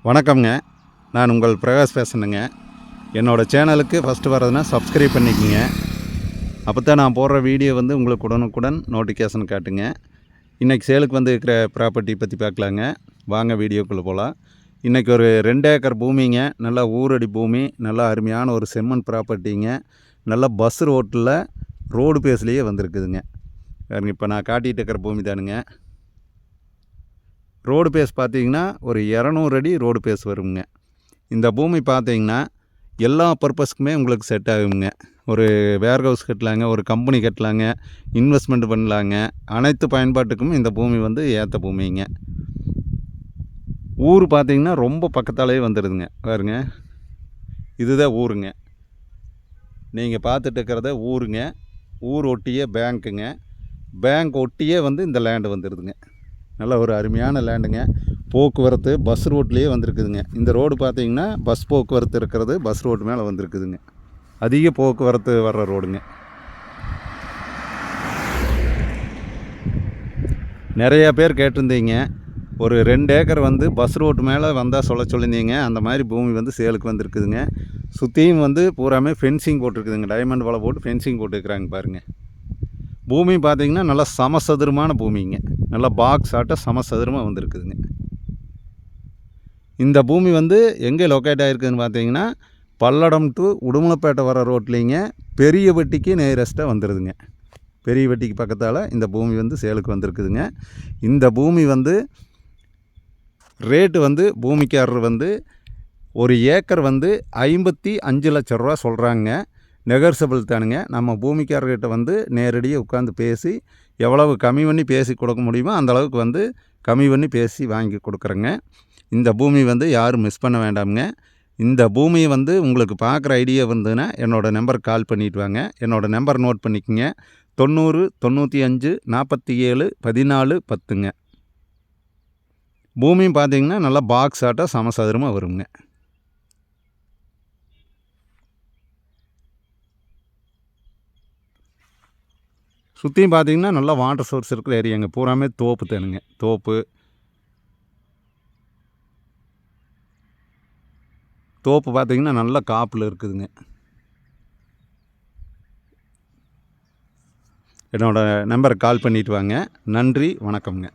வணக்கம்ங்க. நான் உங்கள் பிரகாஷ் பேசுகிறேங்க. என்னோடய சேனலுக்கு ஃபஸ்ட்டு வரதுன்னா சப்ஸ்கிரைப் பண்ணிக்கோங்க. அப்போ தான் நான் போடுற வீடியோ வந்து உங்களுக்கு உடனுக்குடன் நோட்டிஃபிகேஷன் காட்டுங்க. இன்றைக்கி சேலுக்கு வந்து இருக்கிற ப்ராப்பர்ட்டி பற்றி பார்க்கலாங்க. வாங்க வீடியோக்குள்ளே போகலாம். இன்றைக்கி ஒரு 2 ஏக்கர் பூமிங்க. நல்லா ஊரடி பூமி, நல்லா அருமையான ஒரு செம்மண் ப்ராப்பர்ட்டிங்க. நல்லா பஸ் ரோட்டில் ரோடு பேஸ்லேயே வந்திருக்குதுங்க. இப்போ நான் காட்டிகிட்டு இருக்கிற பூமி தானுங்க. ரோடு பேஸ் பார்த்திங்கன்னா ஒரு 200 அடி ரோடு பேஸ் வருங்க. இந்த பூமி பார்த்திங்கன்னா எல்லா பர்பஸ்க்குமே உங்களுக்கு செட் ஆகுங்க. ஒரு வேர்ஹவுஸ் கட்டலாங்க, ஒரு கம்பெனி கட்டலாங்க, இன்வெஸ்ட்மெண்ட் பண்ணலாங்க. அனைத்து பயன்பாட்டுக்கும் இந்த பூமி வந்து ஏற்ற பூமிங்க. ஊர் பார்த்திங்கன்னா ரொம்ப பக்கத்தாலேயே வந்துடுதுங்க. பாருங்க, இதுதான் ஊருங்க. நீங்கள் பார்த்துட்டு இருக்கிறத ஊருங்க. ஊர் ஒட்டியே பேங்க்குங்க. பேங்க் ஒட்டியே வந்து இந்த லேண்டு வந்துடுதுங்க. நல்ல ஒரு அருமையான லேண்டுங்க. போக்குவரத்து பஸ் ரோட்லேயே வந்திருக்குதுங்க. இந்த ரோடு பார்த்திங்கன்னா பஸ் போக்குவரத்து இருக்கிறது பஸ் ரோடு மேலே வந்திருக்குதுங்க. அதிக போக்குவரத்து வர்ற ரோடுங்க. நிறையா பேர் கேட்டிருந்தீங்க, ஒரு 2 ஏக்கர் வந்து பஸ் ரோட்டு மேலே வந்தால் சொல்லியிருந்தீங்க. அந்த மாதிரி பூமி வந்து சேலுக்கு வந்திருக்குதுங்க. சுற்றியும் வந்து பூராமே ஃபென்சிங் போட்டிருக்குதுங்க. டைமண்ட் வலை போட்டு ஃபென்சிங் போட்டுருக்குறாங்க பாருங்கள். பூமி பார்த்திங்கன்னா நல்லா சமசதுரமான பூமிங்க. நல்லா பாக்ஸ் ஆட்ட சமசதுரமாக வந்திருக்குதுங்க. இந்த பூமி வந்து எங்கே லொக்கேட் ஆகிருக்குதுன்னு பார்த்தீங்கன்னா பல்லடம் டு உடுமலைப்பேட்டை வர ரோட்லிங்க. பெரியவட்டிக்கு நேரஸ்ட்டாக வந்துடுதுங்க. பெரியவட்டிக்கு பக்கத்தால் இந்த பூமி வந்து சேலுக்கு வந்திருக்குதுங்க. இந்த பூமி வந்து ரேட்டு வந்து பூமிக்காரர் வந்து ஒரு ஏக்கர் வந்து 55 லட்ச ரூபா சொல்கிறாங்க. நெகர்சபிள் தானுங்க. நம்ம பூமிக்காரர்கிட்ட வந்து நேரடியாக உட்காந்து பேசி எவ்வளவு கம்மி பண்ணி பேசி கொடுக்க முடியுமோ அந்தளவுக்கு வந்து கம்மி பண்ணி பேசி வாங்கி கொடுக்குறேங்க. இந்த பூமி வந்து யாரும் மிஸ் பண்ண வேண்டாமுங்க. இந்த பூமியை வந்து உங்களுக்கு பார்க்குற ஐடியா வந்ததுன்னா என்னோடய நம்பருக்கு கால் பண்ணிவிட்டு வாங்க. என்னோடய நம்பர் நோட் பண்ணிக்கோங்க. 90 95 47 14 10ங்க. பூமியும் பார்த்திங்கன்னா நல்லா பாக்ஸ் ஆட்டாக சமசதுரமாக வருங்க. சுற்றியும் பார்த்திங்கன்னா நல்லா வாட்டர் சோர்ஸ் இருக்கிற ஏரியாங்க. பூராமே தோப்பு தானுங்க. தோப்பு பார்த்திங்கன்னா நல்லா காப்பில் இருக்குதுங்க. என்னோடய நம்பருக்கு கால் பண்ணிவிட்டு வாங்க. நன்றி, வணக்கம்ங்க.